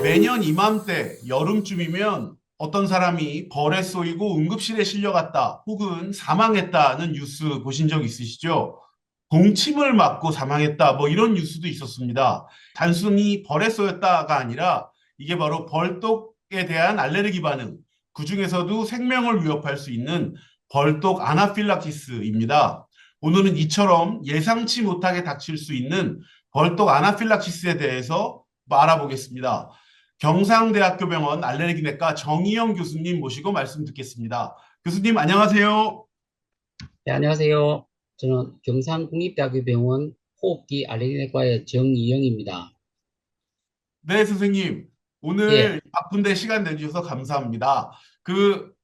매년 이맘때 여름쯤이면 어떤 사람이 벌에 쏘이고 응급실에 실려갔다 혹은 사망했다는 뉴스 보신 적 있으시죠? 동침을 맞고 사망했다 뭐 이런 뉴스도 있었습니다. 단순히 벌에 쏘였다가 아니라 이게 바로 벌독에 대한 알레르기 반응, 그중에서도 생명을 위협할 수 있는 벌독 아나필락시스입니다. 오늘은 이처럼 예상치 못하게 닥칠 수 있는 벌독 아나필락시스에 대해서 알아보겠습니다. 경상대학교 병원 알레르기내과 정희영 교수님 모시고 말씀 듣겠습니다. 교수님 안녕하세요. 네, 안녕하세요. 저는 경상국립대학교 병원 호흡기 알레르기내과의 정이영입니다. 네, 선생님. 예, 오늘 바쁜데 시간 내주셔서 감사합니다.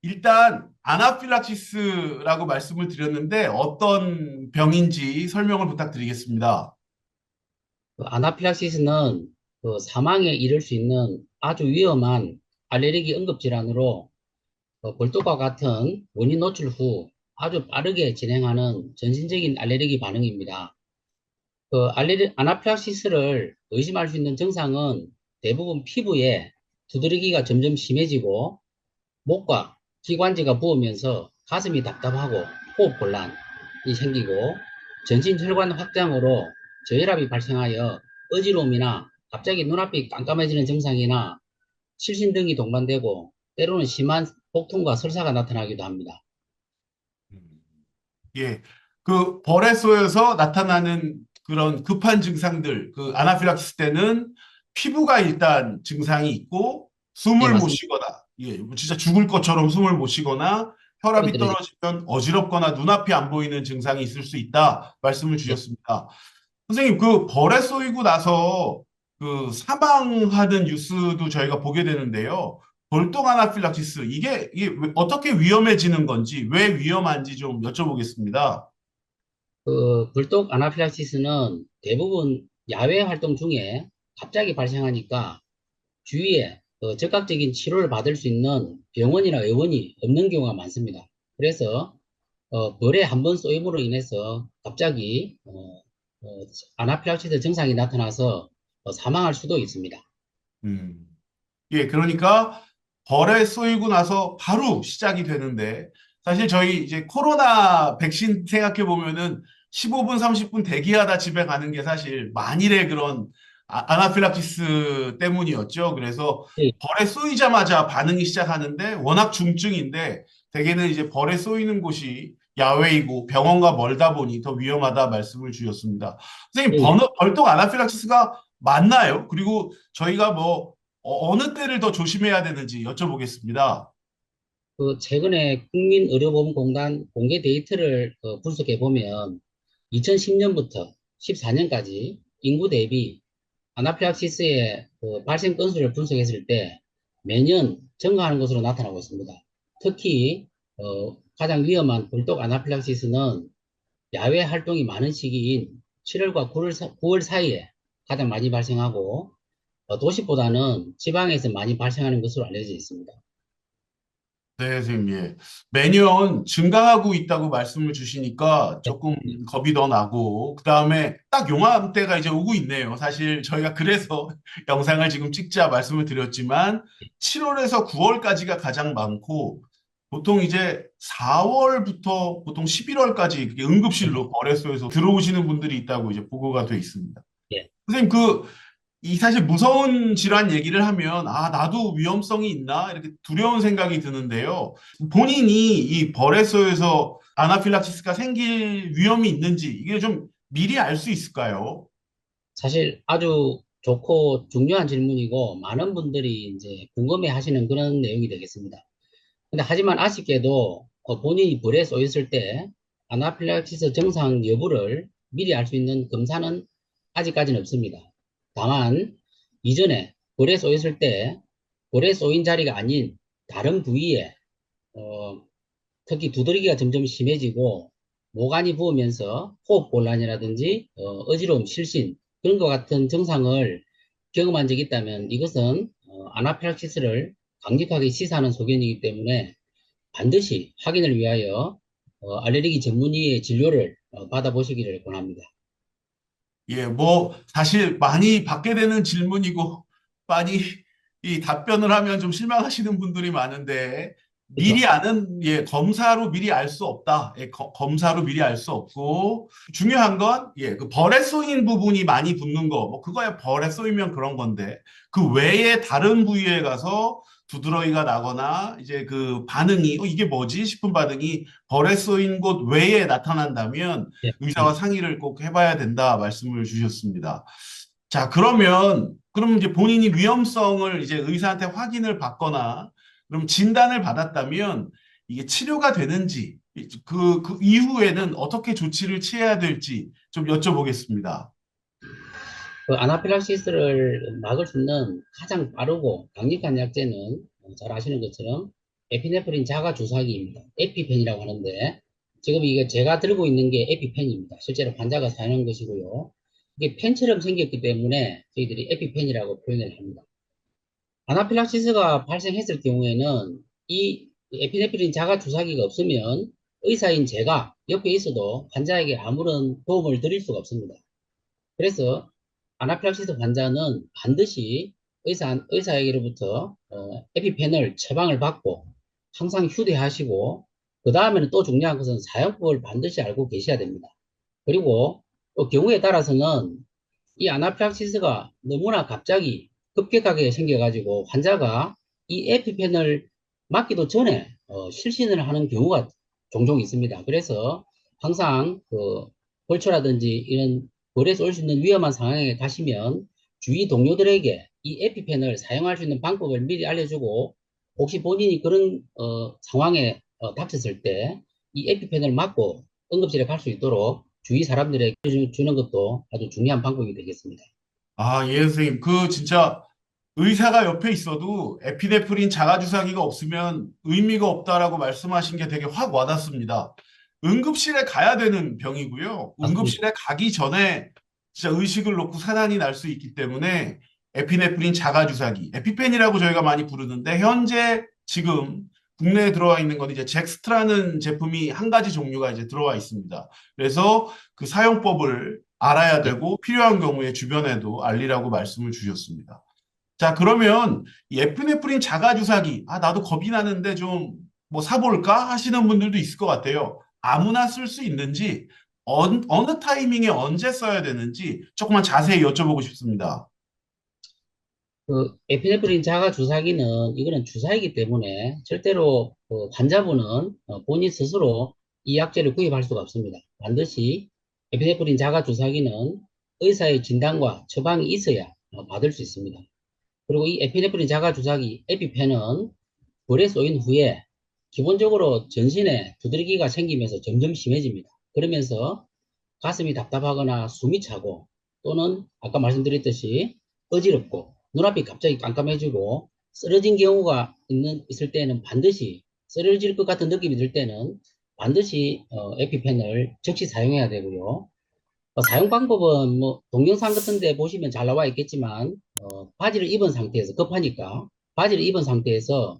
일단, 아나필락시스라고 말씀을 드렸는데, 어떤 병인지 설명을 부탁드리겠습니다. 아나필락시스는 사망에 이를 수 있는 아주 위험한 알레르기 응급질환으로 벌독과 같은 원인 노출 후 아주 빠르게 진행하는 전신적인 알레르기 반응입니다. 아나필락시스를 의심할 수 있는 증상은 대부분 피부에 두드러기가 점점 심해지고 목과 기관지가 부으면서 가슴이 답답하고 호흡 곤란이 생기고 전신 혈관 확장으로 저혈압이 발생하여 어지러움이나 갑자기 눈앞이 깜깜해지는 증상이나 실신 등이 동반되고 때로는 심한 복통과 설사가 나타나기도 합니다. 음, 예. 벌에 쏘여서 나타나는 그런 급한 증상들, 아나필락시스 때는 피부가 일단 증상이 있고, 네, 숨을 못 맞습니다. 쉬거나, 예, 뭐 진짜 죽을 것처럼 숨을 못 쉬거나, 소리 혈압이 떨어지 떨어지면 어지럽거나 눈앞이 안 보이는 증상이 있을 수 있다 말씀을 네. 주셨습니다. 선생님, 벌에 쏘이고 나서 사망하는 뉴스도 저희가 보게 되는데요. 벌동 아나필락시스, 이게 어떻게 위험해지는 건지, 왜 위험한지 좀 여쭤보겠습니다. 불독 아나필락시스는 대부분 야외 활동 중에 갑자기 발생하니까 주위에 적극적인 치료를 받을 수 있는 병원이나 의원이 없는 경우가 많습니다. 그래서 벌에 한 번 쏘임으로 인해서 갑자기 아나필락시스 증상이 나타나서 사망할 수도 있습니다. 음. 예, 그러니까 벌에 쏘이고 나서 바로 시작이 되는데, 사실 저희 이제 코로나 백신 생각해 보면은 15분, 30분 대기하다 집에 가는 게 사실 만일의 그런 아나필락시스 때문이었죠. 그래서 네, 벌에 쏘이자마자 반응이 시작하는데 워낙 중증인데 대개는 이제 벌에 쏘이는 곳이 야외이고 병원과 멀다 보니 더 위험하다 말씀을 주셨습니다. 선생님, 네, 네. 벌떡 아나필락시스가 맞나요? 그리고 저희가 어느 때를 더 조심해야 되는지 여쭤보겠습니다. 최근에 국민의료보험공단 공개 데이터를 분석해 보면 2010년부터 14년까지 인구 대비 아나필락시스의 발생 건수를 분석했을 때 매년 증가하는 것으로 나타나고 있습니다. 특히 가장 위험한 불독 아나필락시스는 야외 활동이 많은 시기인 7월과 9월 사이에 가장 많이 발생하고 도시보다는 지방에서 많이 발생하는 것으로 알려져 있습니다. 네, 선생님. 예. 매년 증가하고 있다고 말씀을 주시니까 네, 조금 네, 겁이 더 나고, 그 다음에 딱 요맘때가 이제 오고 있네요. 사실 저희가 그래서 영상을 지금 찍자 말씀을 드렸지만, 7월에서 9월까지가 가장 많고, 보통 이제 4월부터 보통 11월까지 네, 응급실로 거래소에서 들어오시는 분들이 있다고 이제 보고가 돼 있습니다. 네. 선생님, 이 사실 무서운 질환 얘기를 하면, 나도 위험성이 있나? 이렇게 두려운 생각이 드는데요. 본인이 이 벌에서에서 아나필락시스가 생길 위험이 있는지, 이게 좀 미리 알 수 있을까요? 사실 아주 좋고 중요한 질문이고 많은 분들이 이제 궁금해 하시는 그런 내용이 되겠습니다. 근데 하지만 아쉽게도 본인이 불에 쏘였을 때 아나필락시스 증상 여부를 미리 알 수 있는 검사는 아직까지는 없습니다. 다만 이전에 불에 쏘였을 때 불에 쏘인 자리가 아닌 다른 부위에 어, 특히 두드러기가 점점 심해지고 모간이 부으면서 호흡 곤란이라든지 어지러움, 실신 그런 것 같은 증상을 경험한 적이 있다면 이것은 아나필락시스를 강력하게 시사하는 소견이기 때문에 반드시 확인을 위하여 알레르기 전문의의 진료를 받아보시기를 권합니다. 예, 사실 많이 받게 되는 질문이고, 많이 이 답변을 하면 좀 실망하시는 분들이 많은데 미리 그죠? 아는 검사로 미리 알 수 없다. 검사로 미리 알 수 없고 중요한 건 그 벌에 쏘인 부분이 많이 붙는 거. 뭐 그거야 벌에 쏘이면 그런 건데 그 외에 다른 부위에 가서 두드러기가 나거나 이제 그 반응이 이게 뭐지 싶은 반응이 벌에 쏘인 곳 외에 나타난다면 예, 의사와 예. 상의를 꼭 해봐야 된다 말씀을 주셨습니다. 자, 그럼 이제 본인이 위험성을 이제 의사한테 확인을 받거나, 그럼 진단을 받았다면, 이게 치료가 되는지, 그 이후에는 어떻게 조치를 취해야 될지 좀 여쭤보겠습니다. 그 아나필락시스를 막을 수 있는 가장 빠르고 강력한 약제는 잘 아시는 것처럼 에피네프린 자가 주사기입니다. 에피펜이라고 하는데 지금 이게 제가 들고 있는 게 에피펜입니다. 실제로 환자가 사용한 것이고요. 이게 펜처럼 생겼기 때문에 저희들이 에피펜이라고 표현을 합니다. 아나필락시스가 발생했을 경우에는 이 에피네프린 자가 주사기가 없으면 의사인 제가 옆에 있어도 환자에게 아무런 도움을 드릴 수가 없습니다. 그래서 아나필락시스 환자는 반드시 의사에게로부터 에피펜을 처방을 받고 항상 휴대하시고 그 다음에는 또 중요한 것은 사용법을 반드시 알고 계셔야 됩니다. 그리고 또 경우에 따라서는 이 아나필락시스가 너무나 갑자기 급격하게 생겨가지고 환자가 이 에피펜을 맞기도 전에 실신을 하는 경우가 종종 있습니다. 그래서 항상 그 벌초라든지 이런 벌에서 올 수 있는 위험한 상황에 가시면 주위 동료들에게 이 에피펜을 사용할 수 있는 방법을 미리 알려주고 혹시 본인이 그런 상황에 닥쳤을 때 이 에피펜을 맞고 응급실에 갈 수 있도록 주위 사람들에게 주는 것도 아주 중요한 방법이 되겠습니다. 아, 예, 선생님. 그 진짜 의사가 옆에 있어도 에피네프린 자가주사기가 없으면 의미가 없다라고 말씀하신 게 되게 확 와닿습니다. 응급실에 가야 되는 병이고요. 맞습니다. 응급실에 가기 전에 진짜 의식을 놓고 사단이 날 수 있기 때문에 에피네프린 자가주사기, 에피펜이라고 저희가 많이 부르는데 현재 지금 국내에 들어와 있는 건 이제 잭스트라는 제품이 한 가지 종류가 이제 들어와 있습니다. 그래서 그 사용법을 알아야 예. 되고 필요한 경우에 주변에도 알리라고 말씀을 주셨습니다. 자, 그러면 이 에피네프린 자가주사기, 나도 겁이 나는데 좀 뭐 사볼까 하시는 분들도 있을 것 같아요. 아무나 쓸 수 있는지, 어느 타이밍에 언제 써야 되는지 조금만 자세히 여쭤보고 싶습니다. 그 에피네프린 자가 주사기는 이거는 주사이기 때문에 절대로 그 환자분은 본인 스스로 이 약제를 구입할 수가 없습니다. 반드시 에피네프린 자가 주사기는 의사의 진단과 처방이 있어야 받을 수 있습니다. 그리고 이 에피네프린 자가 주사기 에피펜은 불에 쏘인 후에 기본적으로 전신에 두드러기가 생기면서 점점 심해집니다. 그러면서 가슴이 답답하거나 숨이 차고 또는 아까 말씀드렸듯이 어지럽고 눈앞이 갑자기 깜깜해지고 쓰러진 경우가 있을 때는 반드시 쓰러질 것 같은 느낌이 들 때는 반드시 에피펜을 즉시 사용해야 되고요. 사용 방법은 뭐 동영상 같은 데 보시면 잘 나와 있겠지만 바지를 입은 상태에서 급하니까 바지를 입은 상태에서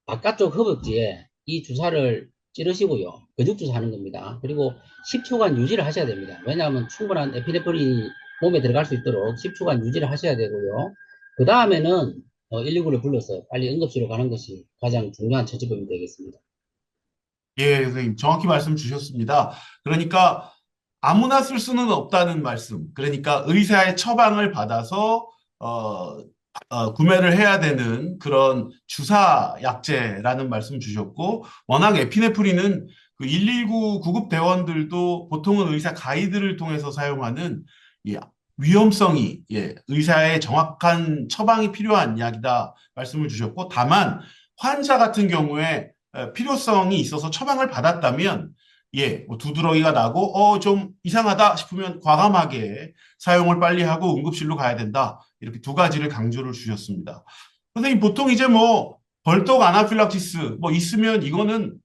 바깥쪽 허벅지에 이 주사를 찌르시고요. 거죽 주사하는 겁니다. 그리고 10초간 유지를 하셔야 됩니다. 왜냐하면 충분한 에피네프린이 몸에 들어갈 수 있도록 10초간 유지를 하셔야 되고요. 그 다음에는 119를 불러서 빨리 응급실로 가는 것이 가장 중요한 처치법이 되겠습니다. 예, 선생님. 정확히 말씀 주셨습니다. 그러니까 아무나 쓸 수는 없다는 말씀. 그러니까 의사의 처방을 받아서 어, 구매를 해야 되는 그런 주사 약제라는 말씀 주셨고, 워낙 에피네프린은 그 119 구급 대원들도 보통은 의사 가이드를 통해서 사용하는 이 위험성이 의사의 정확한 처방이 필요한 약이다 말씀을 주셨고, 다만 환자 같은 경우에 필요성이 있어서 처방을 받았다면 뭐 두드러기가 나고 좀 이상하다 싶으면 과감하게 사용을 빨리 하고 응급실로 가야 된다. 이렇게 두 가지를 강조를 주셨습니다. 선생님 보통 이제 뭐 벌떡 아나필락시스 뭐 있으면 이거는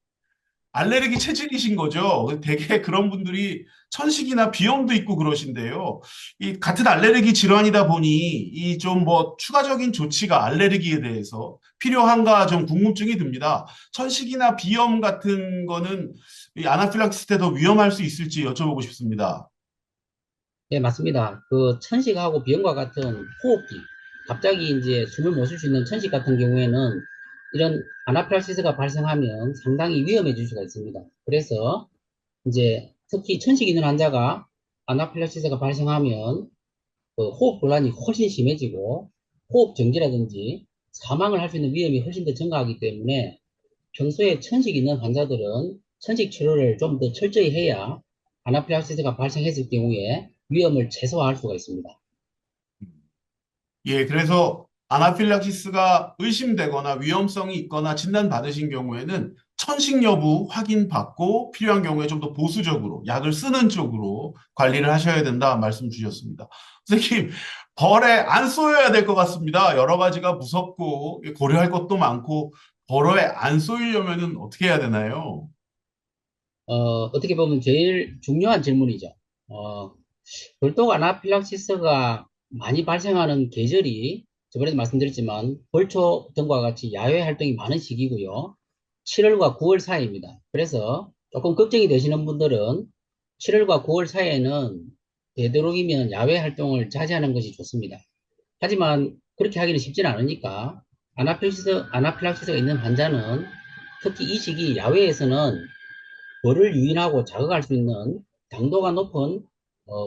알레르기 체질이신 거죠. 되게 그런 분들이 천식이나 비염도 있고 그러신데요. 이 같은 알레르기 질환이다 보니 이 좀 뭐 추가적인 조치가 알레르기에 대해서 필요한가 좀 궁금증이 듭니다. 천식이나 비염 같은 거는 이 아나필락시스 때 더 위험할 수 있을지 여쭤보고 싶습니다. 네, 맞습니다. 그 천식하고 비염과 같은 호흡기, 갑자기 이제 숨을 못 쉴 수 있는 천식 같은 경우에는 이런 아나필락시스가 발생하면 상당히 위험해질 수가 있습니다. 그래서 이제 특히 천식 있는 환자가 아나필락시스가 발생하면 그 호흡 곤란이 훨씬 심해지고 호흡 정지라든지 사망을 할 수 있는 위험이 훨씬 더 증가하기 때문에 평소에 천식 있는 환자들은 천식 치료를 좀 더 철저히 해야 아나필락시스가 발생했을 경우에 위험을 최소화할 수가 있습니다. 예, 그래서 아나필락시스가 의심되거나 위험성이 있거나 진단받으신 경우에는 천식 여부 확인받고 필요한 경우에 좀 더 보수적으로 약을 쓰는 쪽으로 관리를 하셔야 된다 말씀 주셨습니다. 선생님, 벌에 안 쏘여야 될 것 같습니다. 여러 가지가 무섭고 고려할 것도 많고 벌에 안 쏘이려면은 어떻게 해야 되나요? 어떻게 보면 제일 중요한 질문이죠. 어, 벌독 아나필락시스가 많이 발생하는 계절이 저번에도 말씀드렸지만 벌초 등과 같이 야외 활동이 많은 시기고요. 7월과 9월 사이입니다. 그래서 조금 걱정이 되시는 분들은 7월과 9월 사이에는 되도록이면 야외 활동을 자제하는 것이 좋습니다. 하지만 그렇게 하기는 쉽지는 않으니까 아나필락시스가 있는 환자는 특히 이 시기 야외에서는 벌을 유인하고 자극할 수 있는 당도가 높은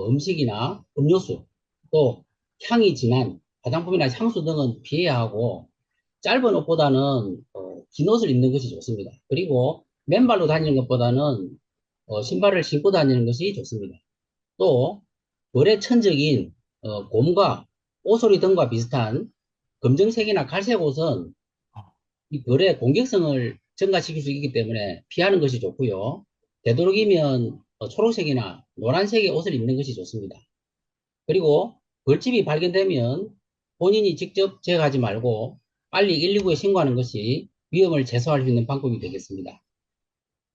음식이나 음료수, 또 향이 진한 화장품이나 향수 등은 피해야 하고 짧은 옷보다는 긴 옷을 입는 것이 좋습니다. 그리고 맨발로 다니는 것보다는 신발을 신고 다니는 것이 좋습니다. 또 벌의 천적인 곰과 오소리 등과 비슷한 검정색이나 갈색 옷은 이 벌의 공격성을 증가시킬 수 있기 때문에 피하는 것이 좋고요. 되도록이면 초록색이나 노란색의 옷을 입는 것이 좋습니다. 그리고 벌집이 발견되면 본인이 직접 제거하지 말고 빨리 119에 신고하는 것이 위험을 최소화할 수 있는 방법이 되겠습니다.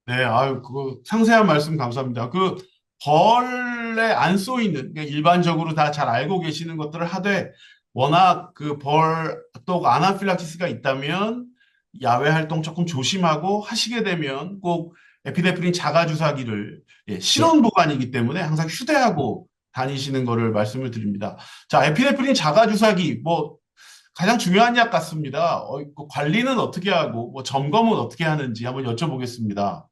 네, 아유, 그 상세한 말씀 감사합니다. 그 벌에 안 쏘이는, 그러니까 일반적으로 다 잘 알고 계시는 것들을 하되, 워낙 그 벌, 또 아나필락시스가 있다면, 야외 활동 조금 조심하고 하시게 되면 꼭 에피네프린 자가주사기를, 예, 예. 실온 보관이기 때문에 항상 휴대하고 다니시는 거를 말씀을 드립니다. 자, 에피네프린 자가주사기, 뭐, 가장 중요한 약 같습니다. 그 관리는 어떻게 하고, 뭐, 점검은 어떻게 하는지 한번 여쭤보겠습니다.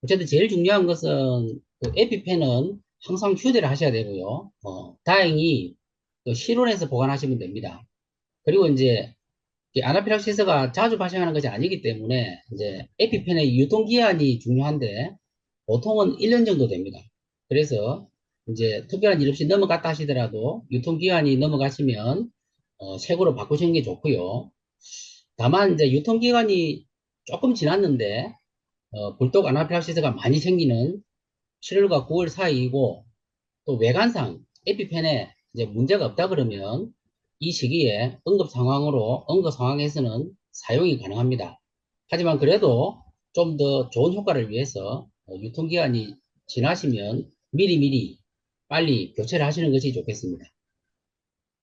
어쨌든 제일 중요한 것은 그 에피펜은 항상 휴대를 하셔야 되고요. 다행히 그 실온에서 보관하시면 됩니다. 그리고 이제 이 아나필락시스가 자주 발생하는 것이 아니기 때문에 이제 에피펜의 유통기한이 중요한데 보통은 1년 정도 됩니다. 그래서 이제 특별한 일 없이 넘어갔다 하시더라도 유통기한이 넘어가시면 새 거로 바꾸시는 게 좋고요. 다만 이제 유통기간이 조금 지났는데 불독 아나필락시스가 많이 생기는 7월과 9월 사이이고 또 외관상 에피펜에 이제 문제가 없다 그러면 이 시기에 응급 상황에서는 사용이 가능합니다. 하지만 그래도 좀 더 좋은 효과를 위해서 유통기한이 지나시면 미리미리 빨리 교체를 하시는 것이 좋겠습니다.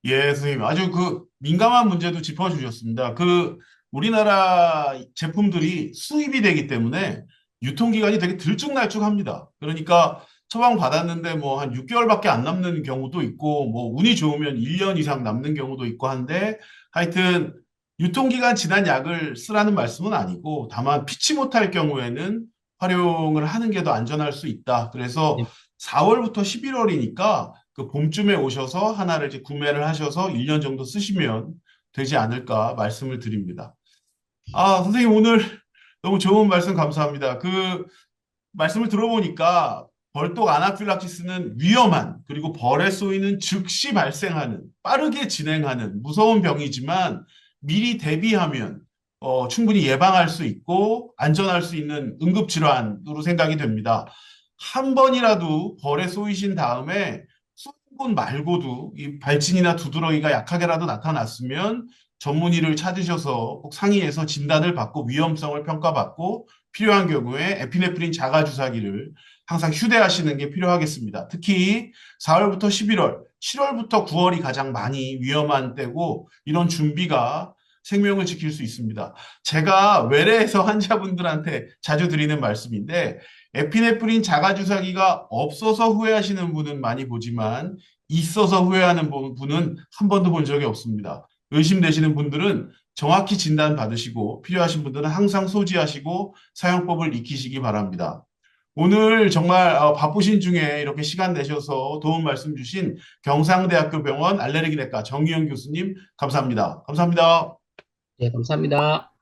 예, 선생님. 아주 그 민감한 문제도 짚어주셨습니다. 그 우리나라 제품들이 수입이 되기 때문에 유통기간이 되게 들쭉날쭉합니다. 그러니까 처방 받았는데 뭐 한 6개월밖에 안 남는 경우도 있고 뭐 운이 좋으면 1년 이상 남는 경우도 있고 한데 하여튼 유통기간 지난 약을 쓰라는 말씀은 아니고 다만 피치 못할 경우에는 활용을 하는 게 더 안전할 수 있다. 그래서 네, 4월부터 11월이니까 그 봄쯤에 오셔서 하나를 이제 구매를 하셔서 1년 정도 쓰시면 되지 않을까 말씀을 드립니다. 아, 선생님 오늘 너무 좋은 말씀 감사합니다. 그 말씀을 들어보니까 벌독 아나필락시스는 위험한 그리고 벌에 쏘이는 즉시 발생하는 빠르게 진행하는 무서운 병이지만 미리 대비하면 충분히 예방할 수 있고 안전할 수 있는 응급질환으로 생각이 됩니다. 한 번이라도 벌에 쏘이신 다음에 쏘인 곳 말고도 이 발진이나 두드러기가 약하게라도 나타났으면 전문의를 찾으셔서 꼭 상의해서 진단을 받고 위험성을 평가받고 필요한 경우에 에피네프린 자가주사기를 항상 휴대하시는 게 필요하겠습니다. 특히 4월부터 11월, 7월부터 9월이 가장 많이 위험한 때고 이런 준비가 생명을 지킬 수 있습니다. 제가 외래에서 환자분들한테 자주 드리는 말씀인데 에피네프린 자가주사기가 없어서 후회하시는 분은 많이 보지만 있어서 후회하는 분은 한 번도 본 적이 없습니다. 의심되시는 분들은 정확히 진단 받으시고 필요하신 분들은 항상 소지하시고 사용법을 익히시기 바랍니다. 오늘 정말 바쁘신 중에 이렇게 시간 내셔서 도움 말씀 주신 경상대학교 병원 알레르기내과 정유영 교수님 감사합니다. 감사합니다. 네, 감사합니다.